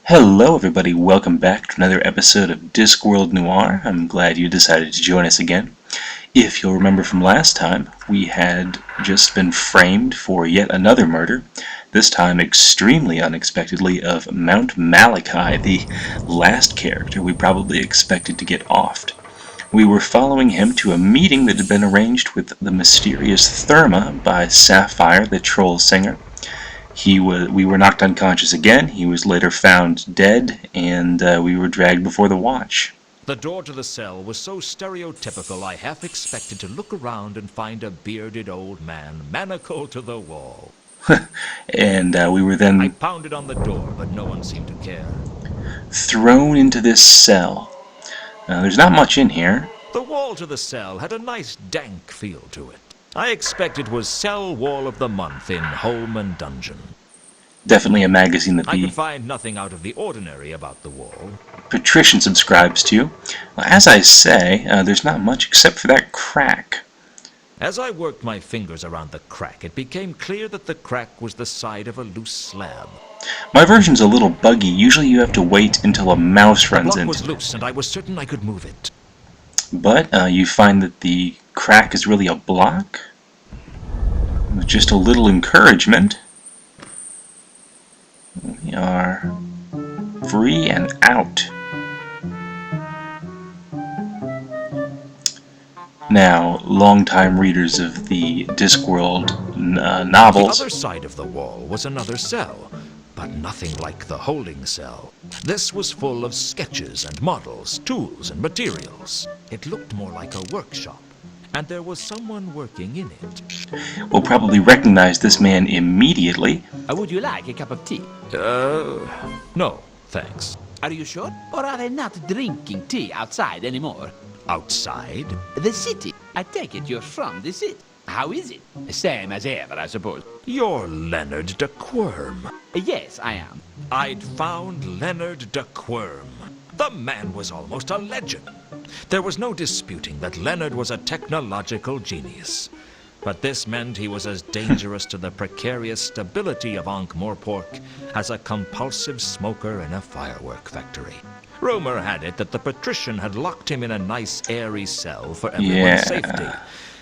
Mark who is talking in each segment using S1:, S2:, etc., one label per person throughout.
S1: Hello everybody, welcome back to another episode of Discworld Noir. I'm glad you decided to join us again. If you'll remember from last time, we had just been framed for yet another murder, this time extremely unexpectedly of Mount Malachi, the last character we probably expected to get offed. We were following him to a meeting that had been arranged with the mysterious Therma by Sapphire, the troll singer. We were knocked unconscious again, he was later found dead, and we were dragged before the watch.
S2: The door to the cell was so stereotypical I half expected to look around and find a bearded old man manacled to the wall.
S1: And we were then
S2: I pounded on the door, but no one seemed to care.
S1: thrown into this cell. There's not much in here.
S2: The wall to the cell had a nice dank feel to it. I expect it was Cell Wall of the Month in Home and Dungeon.
S1: Definitely a magazine that
S2: I
S1: the
S2: could find nothing out of the ordinary about the wall.
S1: patrician subscribes to. As I say, there's not much except for that crack.
S2: As I worked my fingers around the crack, it became clear that the crack was the side of a loose slab.
S1: My version's a little buggy. Usually you have to wait until a mouse runs
S2: The block
S1: into
S2: was
S1: it.
S2: loose, and I was certain I could move it.
S1: But you find that the crack is really a block. With just a little encouragement, we are free and out. Now, longtime readers of the Discworld novels.
S2: The other side of the wall was another cell, but nothing like the holding cell. This was full of sketches and models, tools and materials. It looked more like a workshop, and there was someone working in it.
S1: We'll probably recognize this man immediately.
S3: Would you like a cup of tea?
S2: No, thanks.
S3: Are you sure? Or are they not drinking tea outside anymore?
S2: Outside?
S3: The city. I take it you're from the city. How is it? Same as ever, I suppose.
S2: You're Leonard de Quirm.
S3: Yes, I am.
S2: I'd found Leonard de Quirm. The man was almost a legend. There was no disputing that Leonard was a technological genius. But this meant he was as dangerous to the precarious stability of Ankh-Morpork as a compulsive smoker in a firework factory. Rumor had it that the patrician had locked him in a nice airy cell for everyone's safety,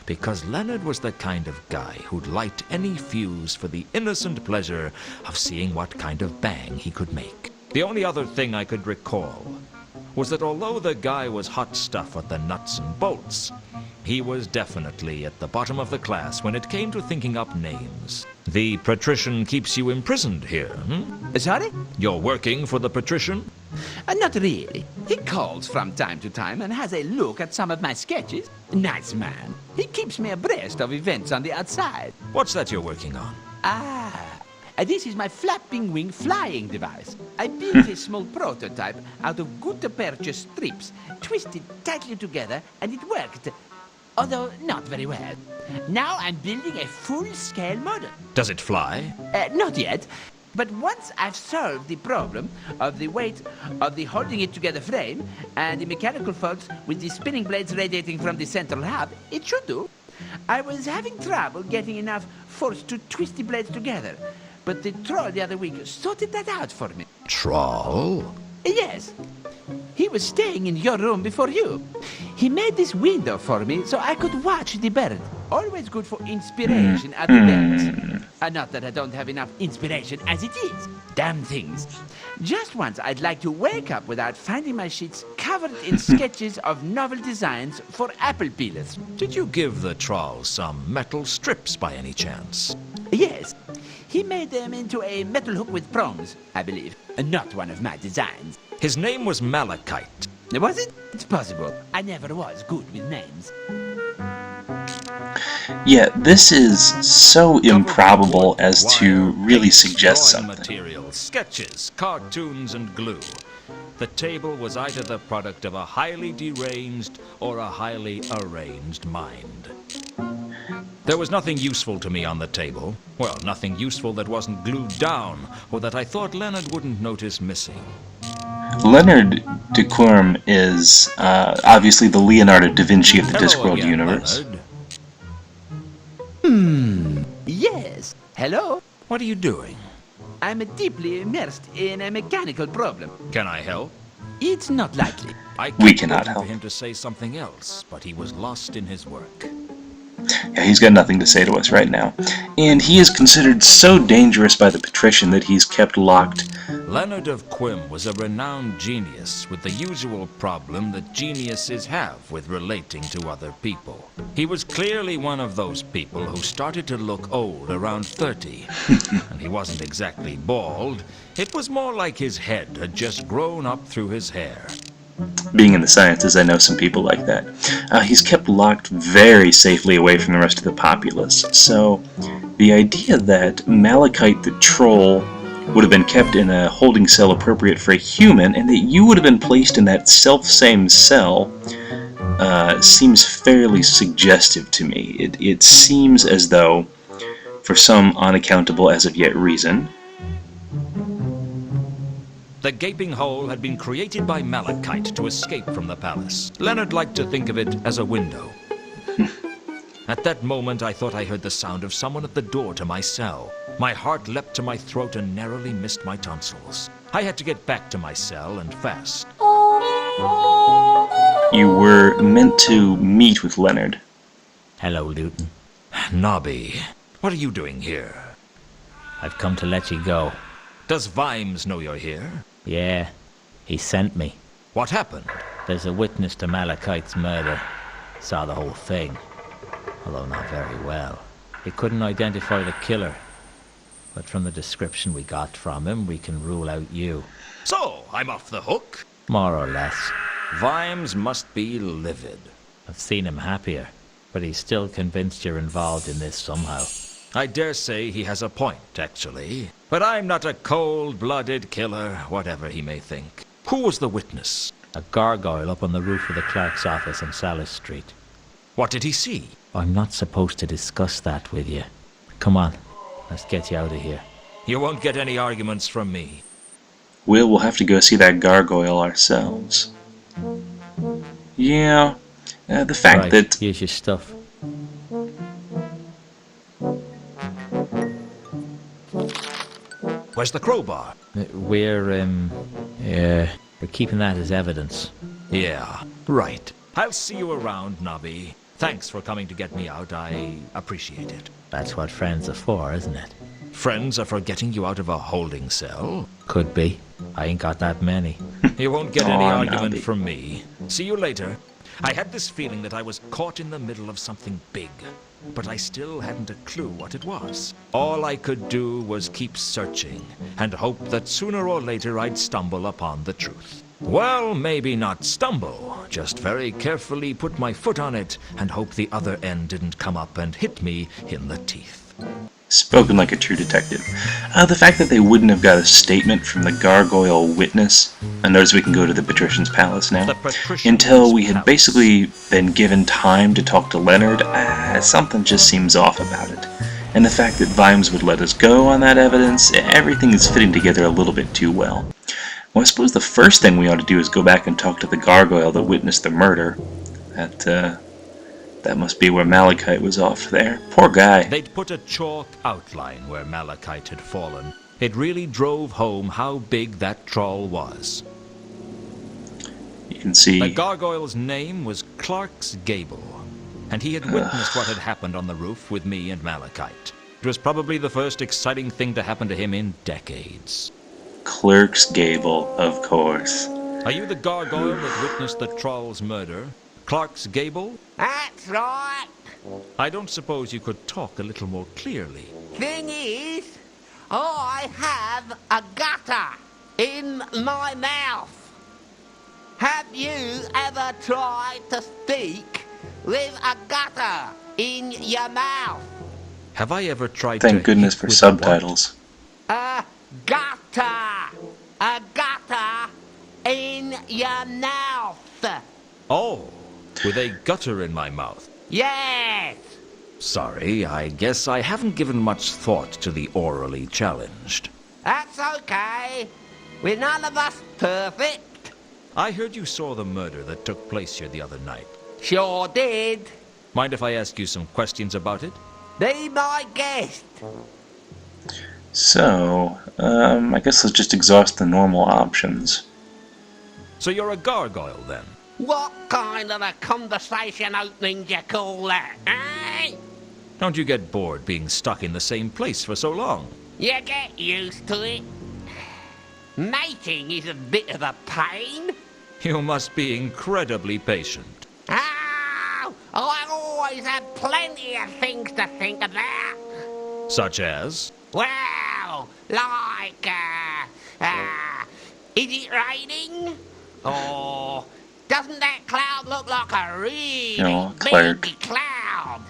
S2: because Leonard was the kind of guy who'd light any fuse for the innocent pleasure of seeing what kind of bang he could make. The only other thing I could recall was that although the guy was hot stuff at the nuts and bolts, he was definitely at the bottom of the class when it came to thinking up names. The patrician keeps you imprisoned here,
S3: Sorry?
S2: You're working for the patrician?
S3: Not really. He calls from time to time and has a look at some of my sketches. Nice man. He keeps me abreast of events on the outside.
S2: What's that you're working on?
S3: This is my flapping wing flying device. I built a small prototype out of gutta-percha strips, twisted tightly together, and it worked. Although not very well. Now I'm building a full-scale model.
S2: Does it fly?
S3: Not yet. But once I've solved the problem of the weight of the holding it together frame and the mechanical faults with the spinning blades radiating from the central hub, it should do. I was having trouble getting enough force to twist the blades together, but the troll the other week sorted that out for me.
S2: Troll?
S3: Yes. He was staying in your room before you. He made this window for me so I could watch the bird. Always good for inspiration at events. Not that I don't have enough inspiration as it is. Damn things. Just once I'd like to wake up without finding my sheets covered in sketches of novel designs for apple peelers.
S2: Did you give the troll some metal strips by any chance?
S3: Yes. He made them into a metal hook with prongs, I believe. Not one of my designs.
S2: His name was Malachite.
S3: Was it? It's possible. I never was good with names.
S1: Yeah, this is so improbable as to really suggest
S2: drawing
S1: something.
S2: Materials, sketches, cartoons, and glue. The table was either the product of a highly deranged or a highly arranged mind. There was nothing useful to me on the table. Well, nothing useful that wasn't glued down, or that I thought Leonard wouldn't notice missing.
S1: Leonard de Quirm is obviously the Leonardo da Vinci of the
S2: Hello
S1: Discworld
S2: again,
S1: universe.
S2: Leonard.
S3: Yes. Hello?
S2: What are you doing?
S3: I'm deeply immersed in a mechanical problem.
S2: Can I help?
S3: It's not likely.
S2: I
S1: We
S2: kept
S1: cannot
S2: waiting
S1: help.
S2: for him to say something else, but he was lost in his work.
S1: Yeah, he's got nothing to say to us right now. And he is considered so dangerous by the patrician that he's kept locked.
S2: Leonard of Quim was a renowned genius with the usual problem that geniuses have with relating to other people. He was clearly one of those people who started to look old around 30. And he wasn't exactly bald. It was more like his head had just grown up through his hair.
S1: Being in the sciences, I know some people like that. He's kept locked very safely away from the rest of the populace. So, the idea that Malachite the Troll would have been kept in a holding cell appropriate for a human, and that you would have been placed in that self-same cell, seems fairly suggestive to me. It seems as though, for some unaccountable as of yet reason,
S2: The gaping hole had been created by Malachite to escape from the palace. Leonard liked to think of it as a window. At that moment, I thought I heard the sound of someone at the door to my cell. My heart leapt to my throat and narrowly missed my tonsils. I had to get back to my cell and fast.
S1: you were meant to meet with Leonard.
S4: Hello, Luton.
S2: Nobby, what are you doing here?
S4: I've come to let you go.
S2: Does Vimes know you're here?
S4: Yeah, he sent me.
S2: What happened?
S4: There's a witness to Malachite's murder. Saw the whole thing, although not very well. He couldn't identify the killer, but from the description we got from him, we can rule out you.
S2: So, I'm off the hook?
S4: More or less.
S2: Vimes must be livid.
S4: I've seen him happier, but he's still convinced you're involved in this somehow.
S2: I dare say he has a point, actually. But I'm not a cold-blooded killer, whatever he may think. Who was the witness?
S4: A gargoyle up on the roof of the clerk's office on Salis Street.
S2: What did he see?
S4: I'm not supposed to discuss that with you. Come on, let's get you out of here.
S2: You won't get any arguments from me.
S1: We'll have to go see that gargoyle ourselves. Yeah, the fact
S4: Right,
S1: that...
S4: here's your stuff.
S2: Where's the crowbar?
S4: We're keeping that as evidence.
S2: Yeah, right. I'll see you around, Nobby. Thanks for coming to get me out. I appreciate it.
S4: That's what friends are for, isn't it?
S2: Friends are for getting you out of a holding cell.
S4: Could be. I ain't got that many.
S2: You won't get any
S1: Aw,
S2: argument
S1: Nobby.
S2: from me. See you later. I had this feeling that I was caught in the middle of something big, but I still hadn't a clue what it was. All I could do was keep searching and hope that sooner or later I'd stumble upon the truth. Well, maybe not stumble, just very carefully put my foot on it and hope the other end didn't come up and hit me in the teeth.
S1: Spoken like a true detective. The fact that they wouldn't have got a statement from the gargoyle witness, and notice we can go to the patrician's palace now,
S2: The patrician's
S1: until we had
S2: palace.
S1: basically been given time to talk to Leonard, something just seems off about it. And the fact that Vimes would let us go on that evidence, everything is fitting together a little bit too well. Well, I suppose the first thing we ought to do is go back and talk to the gargoyle that witnessed the murder. That must be where Malachite was off there. Poor guy.
S2: They'd put a chalk outline where Malachite had fallen. It really drove home how big that troll was.
S1: You can see...
S2: The gargoyle's name was Clark's Gable, and he had witnessed what had happened on the roof with me and Malachite. It was probably the first exciting thing to happen to him in decades.
S1: Clerk's Gable, of course.
S2: Are you the gargoyle that witnessed the troll's murder? Clark's Gable?
S3: That's right.
S2: I don't suppose you could talk a little more clearly.
S3: Thing is, I have a gutter in my mouth. Have you ever tried to speak with a gutter in your mouth?
S2: Have I ever tried to
S1: Thank goodness
S2: hit
S1: for
S2: with a what?
S1: subtitles.
S3: A gutter. A gutter in your mouth.
S2: Oh, with a gutter in my mouth.
S3: Yes.
S2: Sorry, I guess I haven't given much thought to the orally challenged.
S3: That's okay. We're none of us perfect.
S2: I heard you saw the murder that took place here the other night.
S3: Sure did.
S2: Mind if I ask you some questions about it?
S3: Be my guest.
S1: So, I guess let's just exhaust the normal options.
S2: So you're a gargoyle, then?
S5: What kind of a conversation opening do you call that, eh?
S2: Don't you get bored being stuck in the same place for so long?
S5: You get used to it. Mating is a bit of a pain.
S2: You must be incredibly patient.
S5: Oh, I always have plenty of things to think about.
S2: Such as?
S5: Well, like, is it raining? Or doesn't that cloud look like a really
S1: Clark.
S5: big cloud?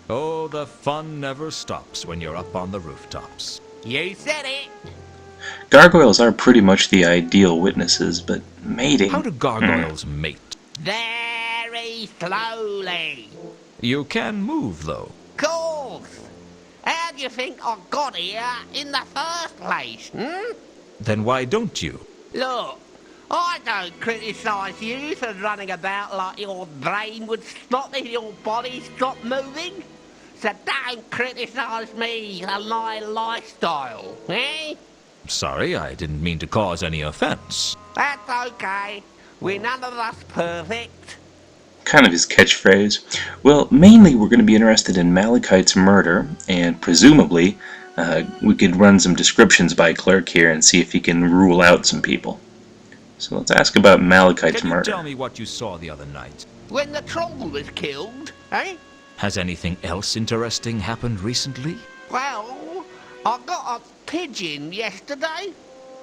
S2: Oh, the fun never stops when you're up on the rooftops.
S5: You said it.
S1: Gargoyles are pretty much the ideal witnesses, but mating...
S2: How do gargoyles mate?
S5: Very slowly.
S2: You can move, though.
S5: Course. How do you think I got here in the first place,
S2: Then why don't you?
S5: Look, I don't criticise you for running about like your brain would stop if your body stopped moving. So don't criticise me and my lifestyle, eh?
S2: Sorry, I didn't mean to cause any offense.
S5: That's okay. We're none of us perfect.
S1: Kind of his catchphrase. Well, mainly we're going to be interested in Malachite's murder, and presumably we could run some descriptions by Clerk here and see if he can rule out some people. So let's ask about Malachite's
S2: Can you
S1: murder.
S2: tell me what you saw the other night?
S5: When the troll was killed, eh?
S2: Has anything else interesting happened recently?
S5: Well, I got a pigeon yesterday.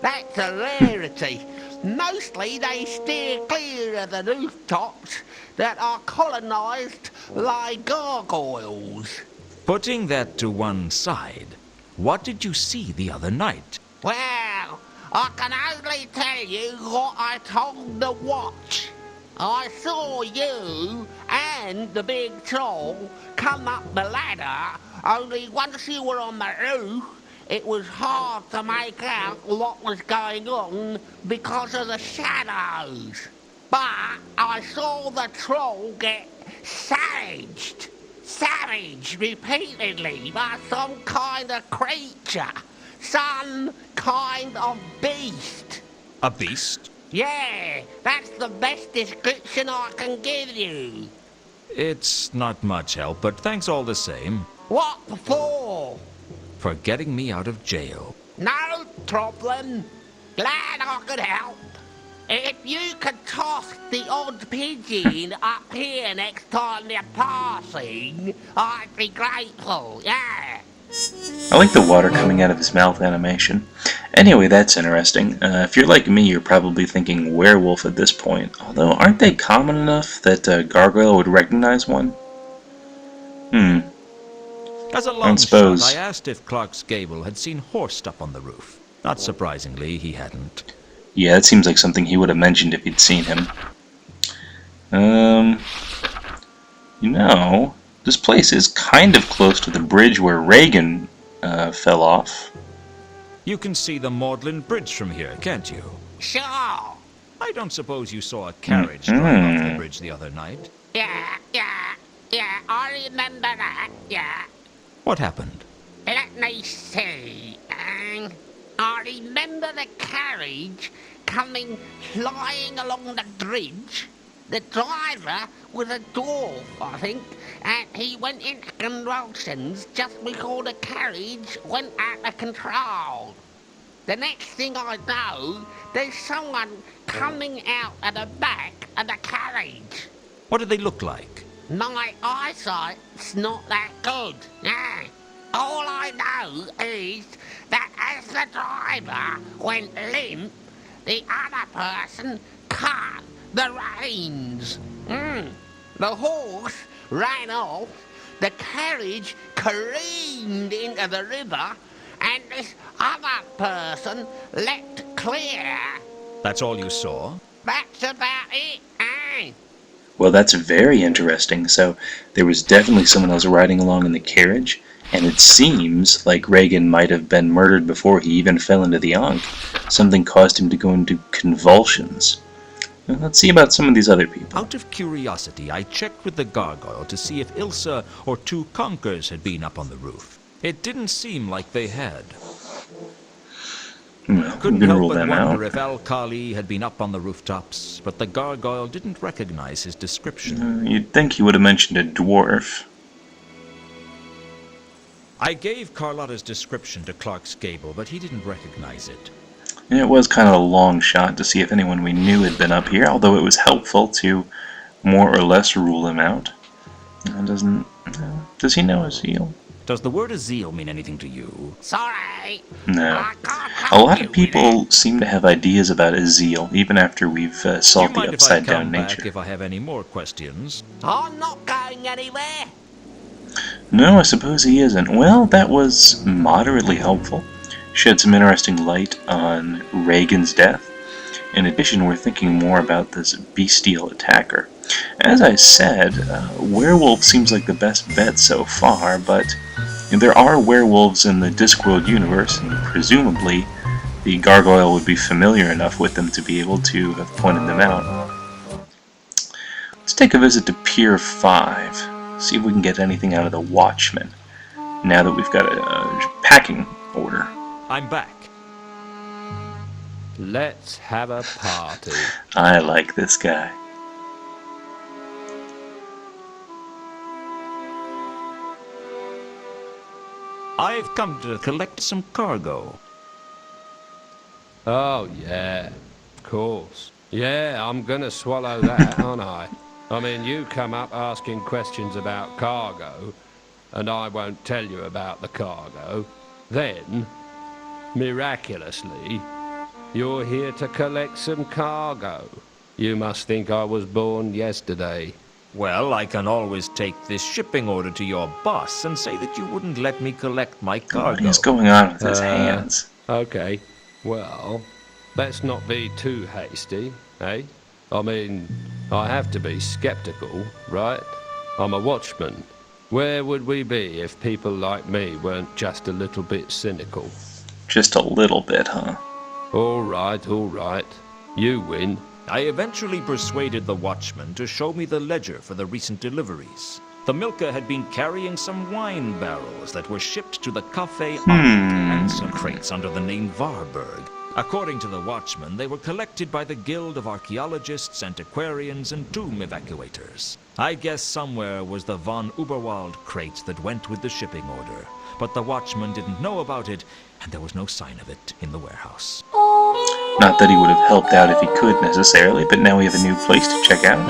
S5: That's a rarity. Mostly they steer clear of the rooftops that are colonised by gargoyles.
S2: Putting that to one side, what did you see the other night?
S5: Well, I can only tell you what I told the watch. I saw you and the big troll come up the ladder, only once you were on the roof, it was hard to make out what was going on because of the shadows. But I saw the troll get savaged repeatedly by some kind of creature, some kind of beast.
S2: A beast?
S5: Yeah, that's the best description I can give you.
S2: It's not much help, but thanks all the same.
S5: What for?
S2: For getting me out of jail.
S5: No problem. Glad I could help. If you could toss the odd pigeon up here next time they're passing, I'd be grateful, yeah.
S1: I like the water coming out of his mouth animation. Anyway, that's interesting. If you're like me, you're probably thinking werewolf at this point. Although, aren't they common enough that a gargoyle would recognize one?
S2: As a long shot, I asked if Clark's Gable had seen Horst up on the roof. Not surprisingly, he hadn't.
S1: Yeah, it seems like something he would have mentioned if he'd seen him. You know, this place is kind of close to the bridge where Reagan fell off.
S2: You can see the Magdalen Bridge from here, can't you?
S5: Sure.
S2: I don't suppose you saw a carriage drive off the bridge the other night.
S5: Yeah, I remember that, yeah.
S2: What happened?
S5: Let me see. I remember the carriage coming flying along the bridge. The driver was a dwarf, I think, and he went into convulsions just before the carriage went out of control. The next thing I know, there's someone coming out at the back of the carriage.
S2: What did they look like?
S5: My eyesight's not that good. All I know is that as the driver went limp, the other person cut the reins. The horse ran off, the carriage careened into the river, and this other person leapt clear.
S2: That's all you saw?
S5: That's about it,
S1: Well, that's very interesting. So, there was definitely someone else riding along in the carriage, and it seems like Reagan might have been murdered before he even fell into the Ankh. Something caused him to go into convulsions. Well, let's see about some of these other people.
S2: Out of curiosity, I checked with the gargoyle to see if Ilsa or two conkers had been up on the roof. It didn't seem like they had.
S1: Well, we
S2: Couldn't
S1: can
S2: help
S1: rule
S2: but
S1: them
S2: wonder
S1: out.
S2: if Al-Khali had been up on the rooftops, but the gargoyle didn't recognize his description.
S1: You'd think he would have mentioned a dwarf.
S2: I gave Carlotta's description to Clark's Gable, but he didn't recognize it.
S1: And it was kind of a long shot to see if anyone we knew had been up here, although it was helpful to more or less rule him out. Does he know Azil?
S2: Does the word Azil mean anything to you?
S5: Sorry.
S1: No.
S5: I can't
S1: A
S5: help
S1: lot
S5: you
S1: of
S5: with
S1: people seem to have ideas about Azil, even after we've
S2: Do you
S1: solved the
S2: mind if I come
S1: upside-down
S2: back
S1: nature.
S2: if I have any more questions?
S5: it. I'm not going anywhere.
S1: No, I suppose he isn't. Well, that was moderately helpful. Shed some interesting light on Reagan's death. In addition, we're thinking more about this bestial attacker. As I said, werewolf seems like the best bet so far, but there are werewolves in the Discworld universe, and presumably the gargoyle would be familiar enough with them to be able to have pointed them out. Let's take a visit to Pier 5, see if we can get anything out of the Watchman, now that we've got a packing order.
S2: I'm back.
S6: Let's have a party.
S1: I like this guy.
S2: I've come to collect some cargo.
S6: Oh, yeah, of course. Yeah, I'm gonna swallow that, aren't I? I mean, you come up asking questions about cargo, and I won't tell you about the cargo. Then, miraculously, you're here to collect some cargo. You must think I was born yesterday.
S2: Well, I can always take this shipping order to your boss and say that you wouldn't let me collect my
S1: What
S2: cargo.
S1: is going on with his hands?
S6: Okay, well, let's not be too hasty, eh? I mean, I have to be skeptical, right? I'm a watchman. Where would we be if people like me weren't just a little bit cynical?
S1: Just a little bit, huh?
S6: All right. You win.
S2: I eventually persuaded the watchman to show me the ledger for the recent deliveries. The Milka had been carrying some wine barrels that were shipped to the Café Art and some crates under the name Varberg. According to the watchman, they were collected by the Guild of Archaeologists, Antiquarians, and Tomb Evacuators. I guess somewhere was the von Uberwald crate that went with the shipping order, but the watchman didn't know about it, and there was no sign of it in the warehouse.
S1: Not that he would have helped out if he could necessarily, but now we have a new place to check out.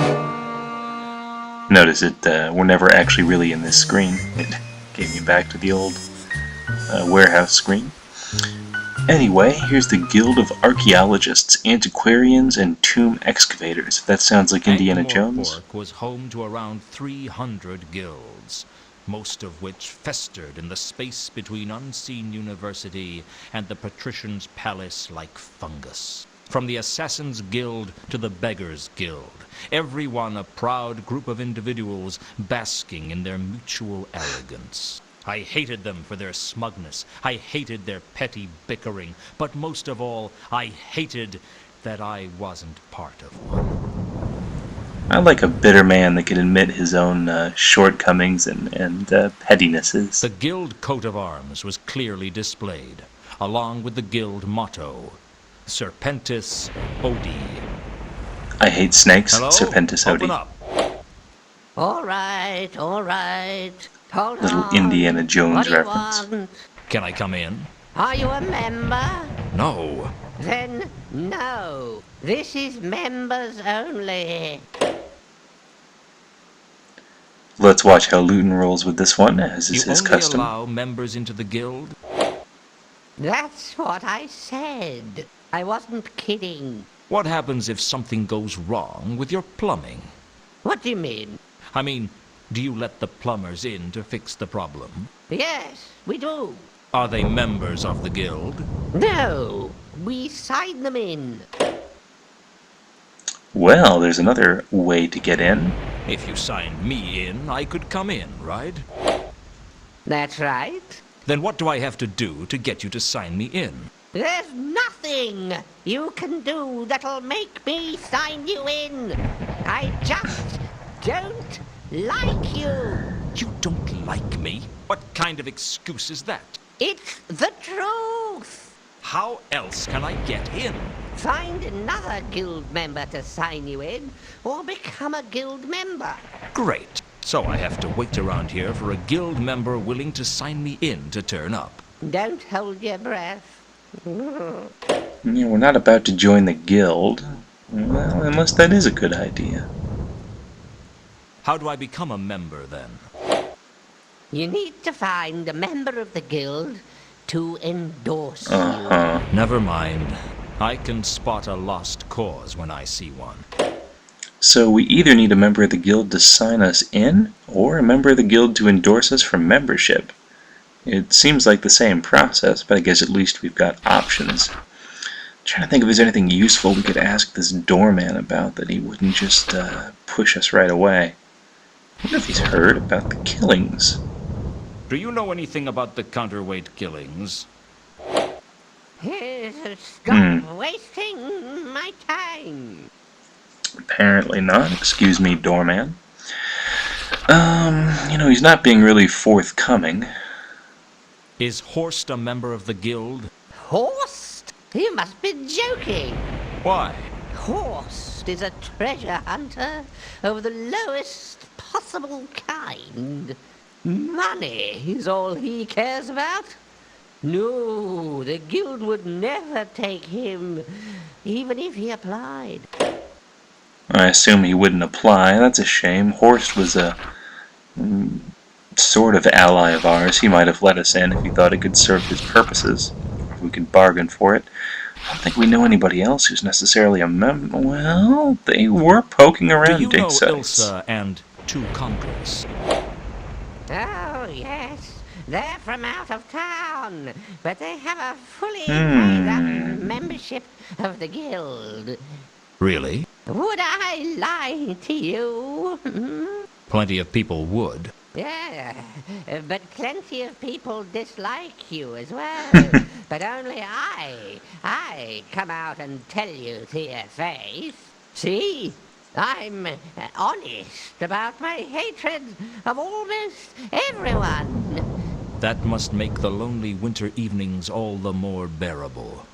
S1: Notice that we're never actually really in this screen. It gave me back to the old warehouse screen. Anyway, here's the Guild of Archaeologists, Antiquarians, and Tomb Excavators. That sounds like Indiana Jones.
S2: Ankh-Morpork was home to around 300 guilds, most of which festered in the space between Unseen University and the Patrician's Palace like fungus. From the Assassin's Guild to the Beggar's Guild, every one a proud group of individuals basking in their mutual arrogance. I hated them for their smugness. I hated their petty bickering. But most of all, I hated that I wasn't part of one.
S1: I like a bitter man that can admit his own shortcomings and pettinesses.
S2: The guild coat of arms was clearly displayed, along with the guild motto, Serpentis Odi.
S1: I hate snakes,
S2: Hello?
S1: Serpentis
S2: Open
S1: Odi.
S2: up.
S5: All right. Hold
S1: Little
S5: on.
S1: Indiana Jones
S5: What do you
S1: reference.
S5: want?
S2: Can I come in?
S5: Are you a member?
S2: No.
S5: Then no. This is members only.
S1: Let's watch how Luton rolls with this one, as is
S2: You
S1: his
S2: only
S1: custom.
S2: allow members into the guild?
S5: That's what I said. I wasn't kidding.
S2: What happens if something goes wrong with your plumbing?
S5: What do you mean?
S2: I mean, do you let the plumbers in to fix the problem?
S5: Yes, we do.
S2: Are they members of the guild?
S5: No, we sign them in.
S1: Well, there's another way to get in.
S2: If you signed me in, I could come in, right?
S5: That's right.
S2: Then what do I have to do to get you to sign me in?
S5: There's nothing you can do that'll make me sign you in. I just don't like you.
S2: You don't like me? What kind of excuse is that?
S5: It's the truth.
S2: How else can I get in?
S5: Find another guild member to sign you in, or become a guild member.
S2: Great. So I have to wait around here for a guild member willing to sign me in to turn up.
S5: Don't hold your breath.
S1: Yeah, we're not about to join the guild. Well, unless that is a good idea.
S2: How do I become a member, then?
S5: You need to find a member of the guild to endorse
S1: Uh-huh.
S2: Never mind. I can spot a lost cause when I see one.
S1: So we either need a member of the guild to sign us in, or a member of the guild to endorse us for membership. It seems like the same process, but I guess at least we've got options. I'm trying to think if there's anything useful we could ask this doorman about that he wouldn't just push us right away. I wonder if he's heard about the killings.
S2: Do you know anything about the counterweight killings?
S5: Stop wasting my time.
S1: Apparently not. Excuse me, doorman. He's not being really forthcoming.
S2: Is Horst a member of the guild?
S5: Horst? You must be joking.
S2: Why?
S5: Horst is a treasure hunter of the lowest possible kind. Money is all he cares about. No, the guild would never take him, even if he applied.
S1: I assume he wouldn't apply. That's a shame. Horst was a sort of ally of ours. He might have let us in if he thought it could serve his purposes, if we could bargain for it. I don't think we know anybody else who's necessarily a member. Well, they were poking around
S2: Do you
S1: dig
S2: know
S1: sites.
S2: Ilsa and two conquerors?
S5: Oh, yes. They're from out of town, but they have a fully paid-up membership of the guild.
S2: Really?
S5: Would I lie to you?
S2: Plenty of people would.
S5: Yeah, but plenty of people dislike you as well. But only I come out and tell you to your face. See? I'm honest about my hatred of almost everyone.
S2: That must make the lonely winter evenings all the more bearable.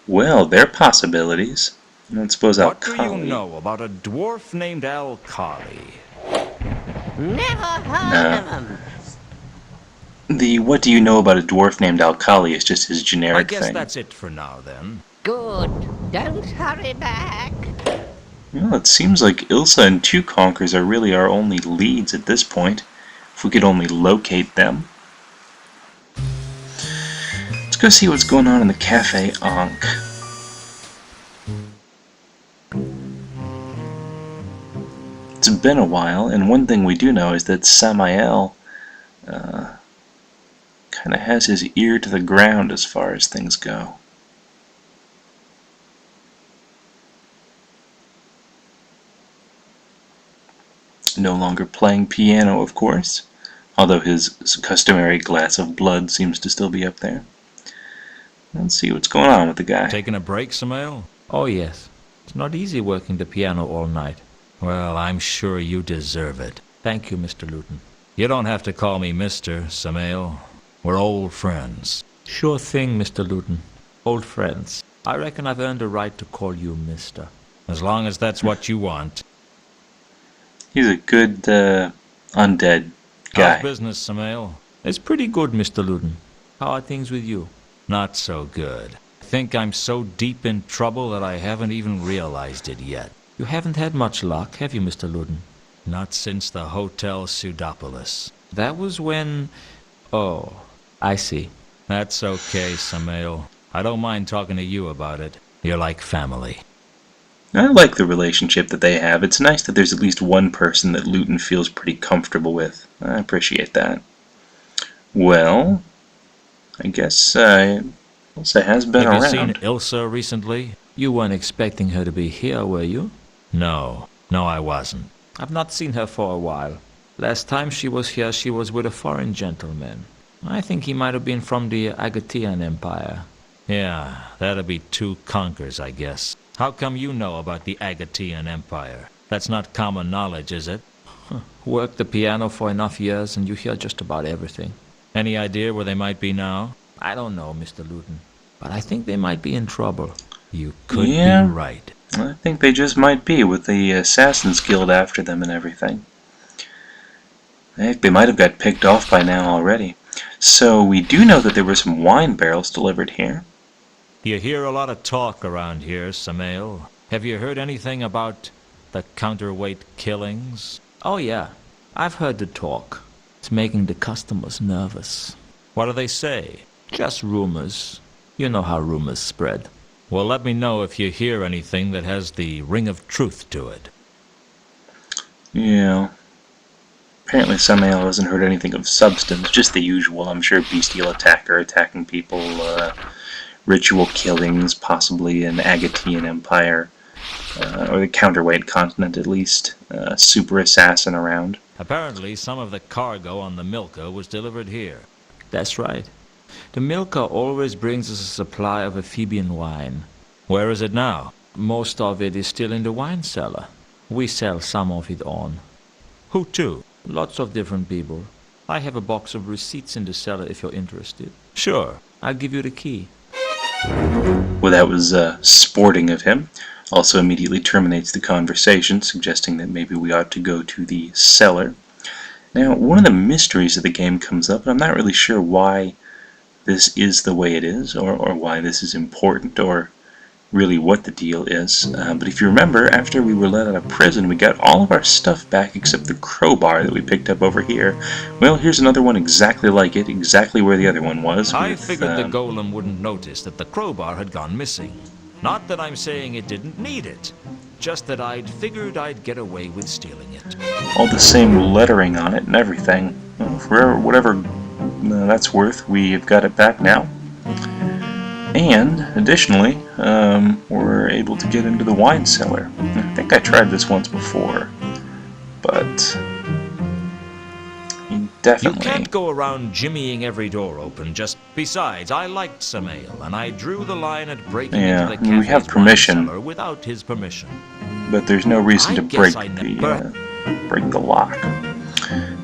S1: Well, there are possibilities. I don't suppose
S2: What do you
S1: Alkali.
S2: know about a dwarf named Alkali?
S5: Never heard of him.
S1: The what do you know about a dwarf named Alkali is just his
S2: I
S1: generic
S2: guess
S1: thing.
S2: that's it for now, then.
S5: Good. Don't hurry back.
S1: Well, it seems like Ilsa and Two Conquers are really our only leads at this point. If we could only locate them. Let's go see what's going on in the Cafe Ankh. It's been a while, and one thing we do know is that Samael kind of has his ear to the ground as far as things go. No longer playing piano, of course, although his customary glass of blood seems to still be up there. Let's see what's going on with the guy.
S2: Taking a break, Samael?
S4: Oh, yes. It's not easy working the piano all night.
S2: Well, I'm sure you deserve it.
S4: Thank you, Mr. Luton.
S2: You don't have to call me Mr. Samael. We're old friends.
S4: Sure thing, Mr. Luton. Old friends. I reckon I've earned a right to call you Mister.
S2: As long as that's what you want.
S1: He's a good undead guy.
S2: How's business, Samael?
S4: It's pretty good, Mr. Luton. How are things with you?
S2: Not so good. I think I'm so deep in trouble that I haven't even realized it yet.
S4: You haven't had much luck, have you, Mr. Luton?
S2: Not since the Hotel Pseudopolis.
S4: That was when... Oh, I see.
S2: That's okay, Samael. I don't mind talking to you about it. You're like family.
S1: I like the relationship that they have. It's nice that there's at least one person that Luton feels pretty comfortable with. I appreciate that. Well, I guess Ilsa has been
S2: Have
S1: around.
S2: you seen Ilsa recently?
S4: You weren't expecting her to be here, were you?
S2: No, I wasn't.
S4: I've not seen her for a while. Last time she was here, she was with a foreign gentleman. I think he might have been from the Agatian Empire.
S2: Yeah, that'd be Two Conquers, I guess. How come you know about the Agatian Empire? That's not common knowledge, is it?
S4: Worked the piano for enough years and you hear just about everything.
S2: Any idea where they might be now?
S4: I don't know, Mr. Luton, but I think they might be in trouble.
S2: You could
S1: Yeah.
S2: be right.
S1: I think they just might be, with the Assassin's Guild after them and everything. Heck, they might have got picked off by now already. So we do know that there were some wine barrels delivered here.
S2: You hear a lot of talk around here, Samael. Have you heard anything about the counterweight killings?
S4: Oh yeah, I've heard the talk. It's making the customers nervous.
S2: What do they say?
S4: Just rumors. You know how rumors spread.
S2: Well, let me know if you hear anything that has the ring of truth to it.
S1: Yeah. Apparently Samael hasn't heard anything of substance, just the usual. I'm sure bestial attacker attacking people, ritual killings, possibly an Agatean Empire, or the counterweight continent at least, super assassin around.
S2: Apparently some of the cargo on the Milka was delivered here.
S4: That's right. The Milka always brings us a supply of Ephebian wine.
S2: Where is it now?
S4: Most of it is still in the wine cellar. We sell some of it on.
S2: Who to?
S4: Lots of different people. I have a box of receipts in the cellar if you're interested.
S2: Sure.
S4: I'll give you the key.
S1: Well, that was sporting of him. Also immediately terminates the conversation, suggesting that maybe we ought to go to the cellar. Now, one of the mysteries of the game comes up, and I'm not really sure why this is the way it is, or why this is important, or really what the deal is. But if you remember, after we were let out of prison, we got all of our stuff back except the crowbar that we picked up over here. Well, here's another one exactly like it, exactly where the other one was.
S2: I figured the golem wouldn't notice that the crowbar had gone missing. Not that I'm saying it didn't need it, just that I'd figured I'd get away with stealing it.
S1: All the same lettering on it and everything. Well, for whatever that's worth, we've got it back now. And, additionally, we're able to get into the wine cellar. I think I tried this once before, but definitely...
S2: You can't go around jimmying every door open, just... Besides, I liked Samael, and I drew the line at breaking into the cafe's
S1: we have permission,
S2: wine cellar without his permission.
S1: But there's no reason to break the lock.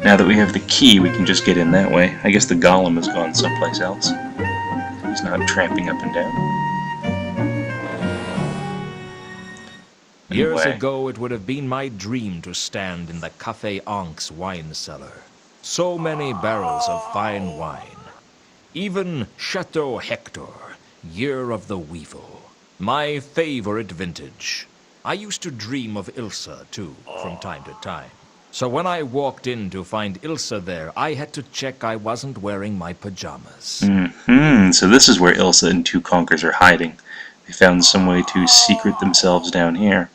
S1: Now that we have the key, we can just get in that way. I guess the golem has gone someplace else. He's not tramping up and down.
S2: Years
S1: Anyway.
S2: ago, it would have been my dream to stand in the Café Ank's wine cellar. So many barrels of fine wine. Even Chateau Hector, Year of the Weevil. My favorite vintage. I used to dream of Ilsa, too, from time to time. So when I walked in to find Ilsa there, I had to check I wasn't wearing my pajamas.
S1: So this is where Ilsa and Two Conkers are hiding. They found some way to secret themselves down here.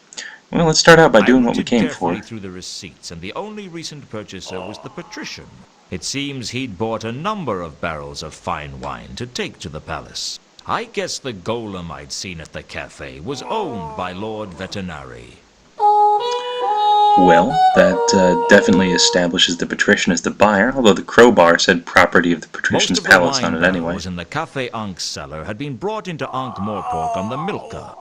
S1: Well, let's start out by doing what we came for.
S2: I looked through the receipts, and the only recent purchaser was the patrician. It seems he'd bought a number of barrels of fine wine to take to the palace. I guess the golem I'd seen at the cafe was owned by Lord Vetinari.
S1: Well, that definitely establishes the patrician as the buyer, although the crowbar said property of the patrician's palace on it anyway.
S2: Most of the wine barrels in the Café Ank's cellar had been brought into Ankh-Morpork on the Milka.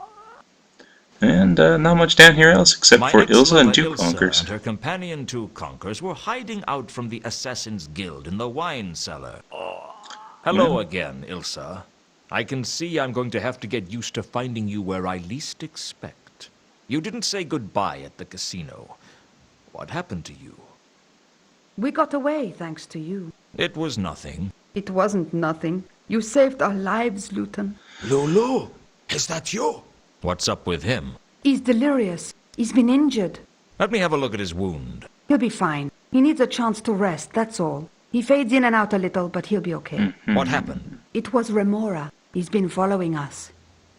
S1: And not much down here else except
S2: My
S1: for Ilsa and Two
S2: Ilsa
S1: Conkers.
S2: and her companion Two Conkers were hiding out from the Assassin's Guild in the wine cellar. Hello again, Ilsa. I can see I'm going to have to get used to finding you where I least expect. You didn't say goodbye at the casino. What happened to you?
S7: We got away, thanks to you.
S2: It was nothing.
S7: It wasn't nothing. You saved our lives, Luton.
S8: Lulu, is that you?
S2: What's up with him?
S7: He's delirious. He's been injured.
S2: Let me have a look at his wound.
S7: He'll be fine. He needs a chance to rest, that's all. He fades in and out a little, but he'll be okay.
S2: What happened?
S7: It was Remora. He's been following us.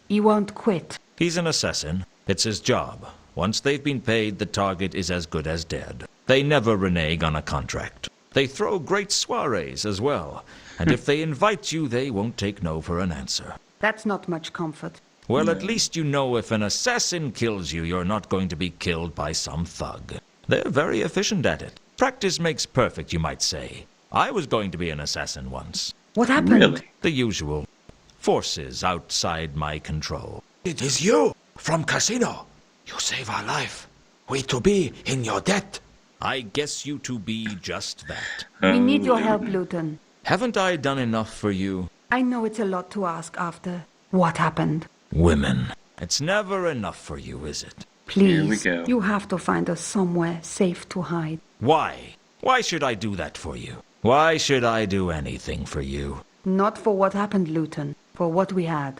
S7: He won't quit.
S2: He's an assassin. It's his job. Once they've been paid, the target is as good as dead. They never renege on a contract. They throw great soirees as well. And if they invite you, they won't take no for an answer.
S7: That's not much comfort.
S2: Well, at least you know if an assassin kills you, you're not going to be killed by some thug. They're very efficient at it. Practice makes perfect, you might say. I was going to be an assassin once.
S7: What happened?
S1: Really?
S2: The usual. Forces outside my control.
S8: It is you, from Casino. You save our life. We to be in your debt.
S2: I guess you to be just that.
S7: We need your help, Luton.
S2: Haven't I done enough for you?
S7: I know it's a lot to ask after what happened.
S2: Women. It's never enough for you, is it?
S1: Here we
S7: Please,
S1: go.
S7: you have to find us somewhere safe to hide.
S2: Why? Why should I do that for you? Why should I do anything for you?
S7: Not for what happened, Luton. For what we had.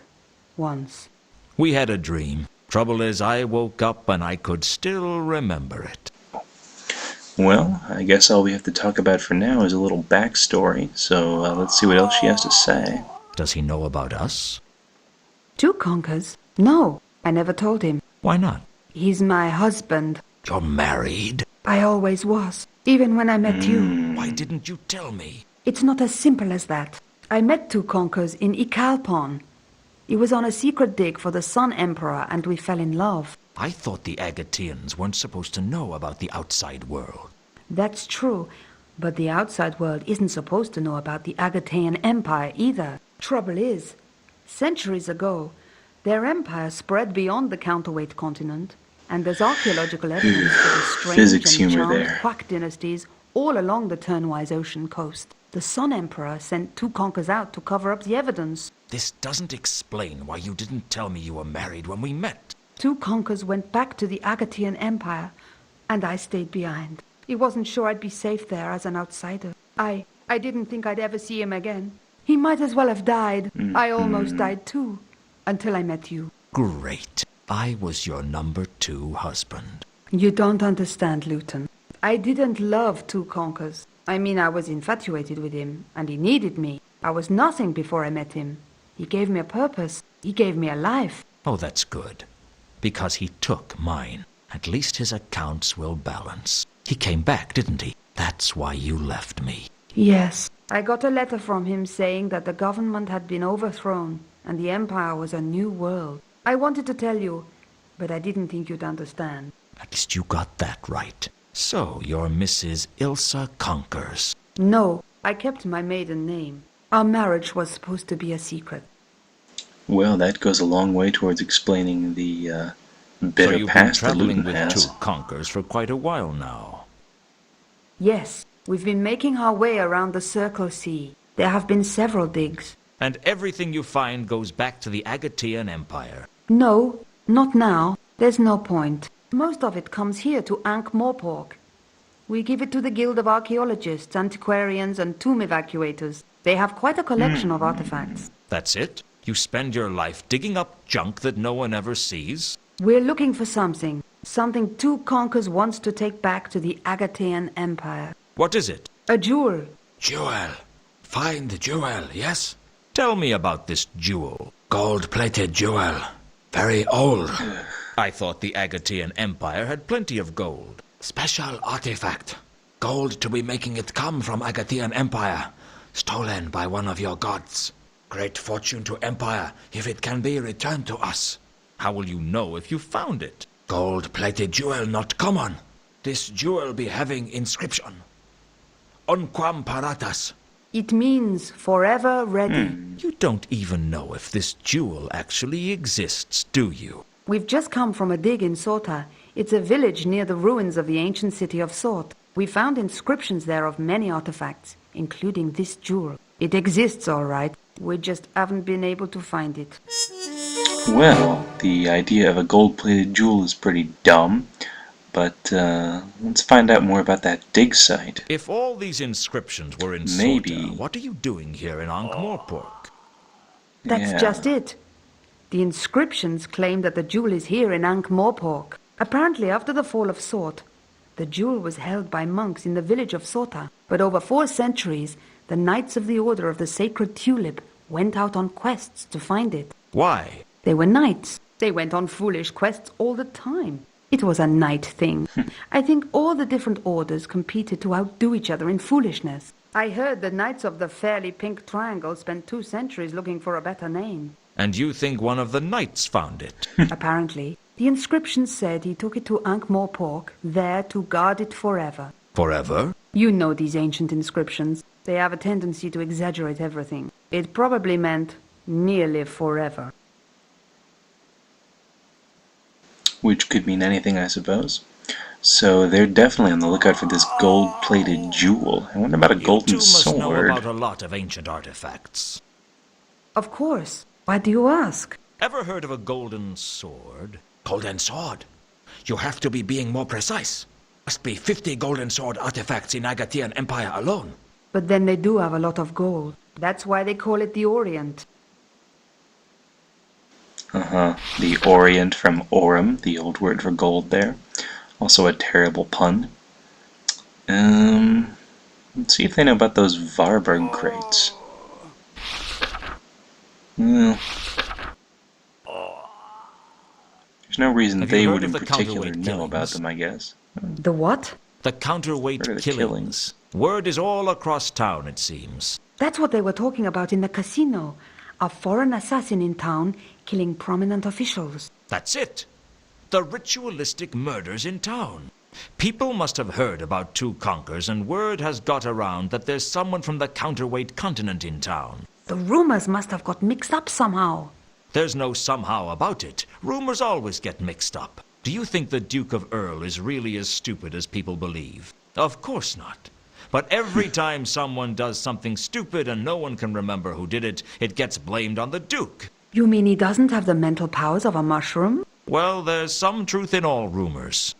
S7: Once.
S2: We had a dream. Trouble is, I woke up and I could still remember it.
S1: Well, I guess all we have to talk about for now is a little backstory, so let's see what else she has to say.
S2: Does he know about us?
S7: Two conkers? No, I never told him.
S2: Why not?
S7: He's my husband.
S2: You're married?
S7: I always was. Even when I met you.
S2: Why didn't you tell me?
S7: It's not as simple as that. I met two conkers in Ikalpon. He was on a secret dig for the Sun Emperor and we fell in love.
S2: I thought the Agateans weren't supposed to know about the outside world.
S7: That's true, but the outside world isn't supposed to know about the Agatean Empire either. Trouble is, centuries ago, their empire spread beyond the counterweight continent, and there's archaeological evidence for the strange
S1: Physics
S7: and
S1: humor
S7: charmed
S1: there.
S7: quack dynasties all along the Turnwise Ocean coast. The Sun Emperor sent two conkers out to cover up the evidence.
S2: This doesn't explain why you didn't tell me you were married when we met.
S7: Two conkers went back to the Agatean Empire, and I stayed behind. He wasn't sure I'd be safe there as an outsider. I didn't think I'd ever see him again. He might as well have died. I almost died too, until I met you.
S2: Great. I was your number 2 husband.
S7: You don't understand, Luton. I didn't love two conkers. I mean, I was infatuated with him, and he needed me. I was nothing before I met him. He gave me a purpose. He gave me a life.
S2: Oh, that's good. Because he took mine. At least his accounts will balance. He came back, didn't he? That's why you left me.
S7: Yes. I got a letter from him saying that the government had been overthrown, and the Empire was a new world. I wanted to tell you, but I didn't think you'd understand.
S2: At least you got that right. So, you're Mrs. Ilsa Conkers.
S7: No, I kept my maiden name. Our marriage was supposed to be a secret.
S1: Well, that goes a long way towards explaining the
S2: So
S1: bitter
S2: you've been
S1: past that
S2: traveling
S1: Luton
S2: with
S1: has.
S2: 2 Conkers for quite a while now.
S7: Yes, we've been making our way around the Circle Sea. There have been several digs.
S2: And everything you find goes back to the Agatean Empire.
S7: No, not now. There's no point. Most of it comes here to Ankh-Morpork. We give it to the Guild of Archaeologists, Antiquarians, and Tomb Evacuators. They have quite a collection of artifacts.
S2: That's it? You spend your life digging up junk that no one ever sees?
S7: We're looking for something. Something two conkers wants to take back to the Agatean Empire.
S2: What is it?
S7: A jewel.
S8: Jewel. Find the jewel, yes?
S2: Tell me about this jewel.
S8: Gold-plated jewel. Very old.
S2: I thought the Agatean Empire had plenty of gold.
S8: Special artifact. Gold to be making it come from Agatean Empire. Stolen by one of your gods. Great fortune to Empire if it can be returned to us.
S2: How will you know if you found it?
S8: Gold-plated jewel not common. This jewel be having inscription. Unquam paratas.
S7: It means forever ready.
S2: You don't even know if this jewel actually exists, do you?
S7: We've just come from a dig in Sorta. It's a village near the ruins of the ancient city of Sort. We found inscriptions there of many artifacts, including this jewel. It exists, all right. We just haven't been able to find it.
S1: Well, the idea of a gold-plated jewel is pretty dumb, but let's find out more about that dig site.
S2: If all these inscriptions were in
S1: Maybe.
S2: Sorta, what are you doing here in Ankh-Morpork?
S7: That's
S1: Yeah.
S7: just it. The inscriptions claim that the jewel is here in Ankh-Morpork. Apparently, after the fall of Sort, the jewel was held by monks in the village of Sorta. But over 4 centuries, the Knights of the Order of the Sacred Tulip went out on quests to find it.
S2: Why?
S7: They were knights. They went on foolish quests all the time. It was a knight thing. I think all the different orders competed to outdo each other in foolishness. I heard the Knights of the Fairly Pink Triangle spent 2 centuries looking for a better name.
S2: And you think one of the knights found it?
S7: Apparently, the inscription said he took it to Ankh-Morpork, there to guard it forever.
S2: Forever?
S7: You know these ancient inscriptions. They have a tendency to exaggerate everything. It probably meant nearly forever.
S1: Which could mean anything, I suppose. So they're definitely on the lookout for this gold-plated jewel. I wonder about a
S2: You two
S1: golden
S2: must know
S1: sword.
S2: about a lot of ancient artifacts.
S7: Of course. Why do you ask?
S2: Ever heard of a golden sword?
S8: Golden sword? You have to be being more precise. Must be 50 golden sword artifacts in Agathian Empire alone.
S7: But then they do have a lot of gold. That's why they call it the Orient.
S1: The Orient from Orem, the old word for gold there. Also a terrible pun. Let's see if they know about those Varberg crates. Well, there's no reason they would in particular know about them, I guess.
S7: The what?
S2: The counterweight
S1: What are the
S2: killings. Word is all across town, it seems.
S7: That's what they were talking about in the casino. A foreign assassin in town killing prominent officials.
S2: That's it. The ritualistic murders in town. People must have heard about two conquers, and word has got around that there's someone from the counterweight continent in town.
S7: The rumors must have got mixed up somehow.
S2: There's no somehow about it. Rumors always get mixed up. Do you think the Duke of Earl is really as stupid as people believe? Of course not. But every time someone does something stupid and no one can remember who did it, it gets blamed on the Duke.
S7: You mean he doesn't have the mental powers of a mushroom?
S2: Well, there's some truth in all rumors.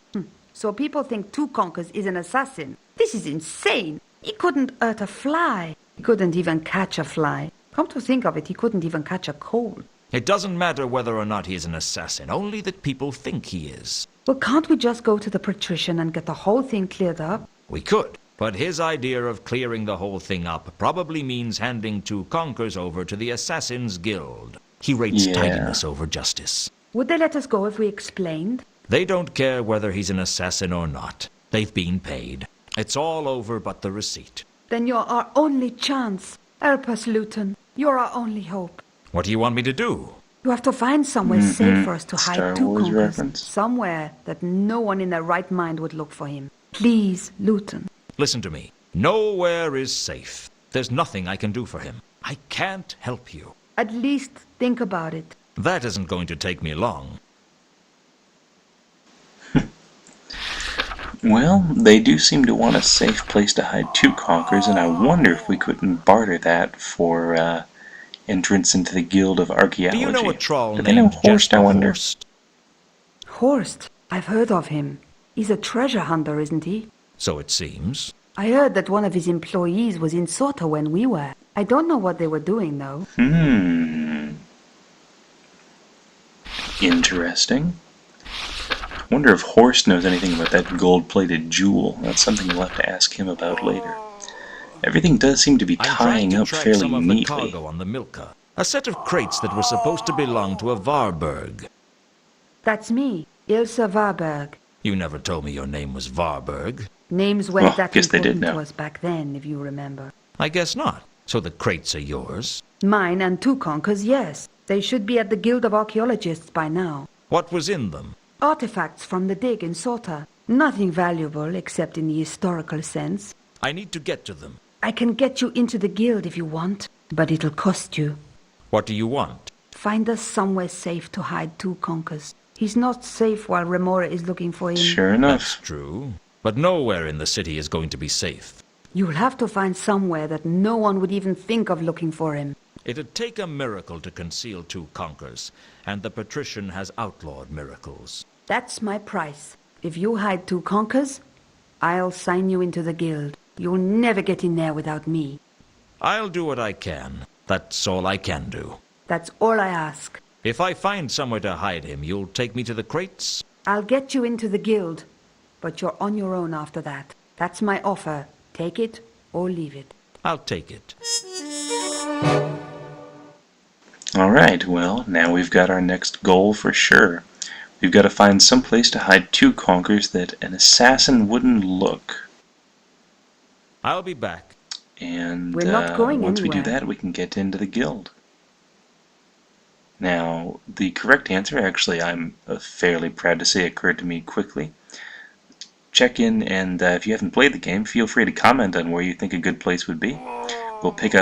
S7: So people think Two Conkers is an assassin. This is insane. He couldn't hurt a fly. He couldn't even catch a fly. Come to think of it, he couldn't even catch a cold.
S2: It doesn't matter whether or not he is an assassin, only that people think he is.
S7: Well, can't we just go to the patrician and get the whole thing cleared up?
S2: We could, but his idea of clearing the whole thing up probably means handing two conkers over to the Assassin's Guild. He rates tidiness over justice.
S7: Would they let us go if we explained?
S2: They don't care whether he's an assassin or not. They've been paid. It's all over but the receipt.
S7: Then you're our only chance. Help us, Luton. You're our only hope.
S2: What do you want me to do?
S7: You have to find somewhere safe for us to
S1: Star
S7: hide Two
S1: Wars
S7: Conkers.
S1: reference.
S7: Somewhere that no one in their right mind would look for him. Please, Luton.
S2: Listen to me. Nowhere is safe. There's nothing I can do for him. I can't help you.
S7: At least think about it.
S2: That isn't going to take me long.
S1: Well, they do seem to want a safe place to hide two conkers, and I wonder if we couldn't barter that for entrance into the Guild of Archaeology.
S2: Do you know a troll
S1: Do they know
S2: named
S1: Horst,
S2: Jasper
S1: I wonder?
S2: Horst?
S7: Horst, I've heard of him. He's a treasure hunter, isn't he?
S2: So it seems.
S7: I heard that one of his employees was in Sota when we were. I don't know what they were doing, though.
S1: Interesting. Wonder if Horst knows anything about that gold-plated jewel. That's something we'll have to ask him about later. Everything does seem to be
S2: I'm trying
S1: tying
S2: to
S1: up
S2: track
S1: fairly
S2: some of the
S1: neatly.
S2: cargo on the Milka. A set of crates that were supposed to belong to a Varberg.
S7: That's me, Ilse Varberg.
S2: You never told me your name was Varberg.
S7: Names weren't
S1: Well,
S7: that
S1: guess they did
S7: important to
S1: know.
S7: us back then, if you remember.
S2: I guess not. So the crates are yours?
S7: Mine and Two Conkers, yes. They should be at the Guild of Archaeologists by now.
S2: What was in them?
S7: Artifacts from the dig in Sota. Nothing valuable except in the historical sense.
S2: I need to get to them.
S7: I can get you into the guild if you want, but it'll cost you.
S2: What do you want?
S7: Find us somewhere safe to hide Two Conkers. He's not safe while Remora is looking for him.
S1: Sure enough.
S2: That's true. But nowhere in the city is going to be safe.
S7: You'll have to find somewhere that no one would even think of looking for him.
S2: It'd take a miracle to conceal two conkers, and the patrician has outlawed miracles.
S7: That's my price. If you hide Two Conkers, I'll sign you into the guild. You'll never get in there without me.
S2: I'll do what I can. That's all I can do.
S7: That's all I ask.
S2: If I find somewhere to hide him, you'll take me to the crates?
S7: I'll get you into the guild, but you're on your own after that. That's my offer. Take it or leave it.
S2: I'll take it.
S1: Alright, well, now we've got our next goal for sure. We've got to find some place to hide two conkers that an assassin wouldn't look.
S2: I'll be back.
S1: And
S7: We're not going
S1: once we do
S7: anywhere.
S1: that, we can get into the guild. Now, the correct answer, actually, I'm fairly proud to say, occurred to me quickly. Check in, and if you haven't played the game, feel free to comment on where you think a good place would be. We'll pick up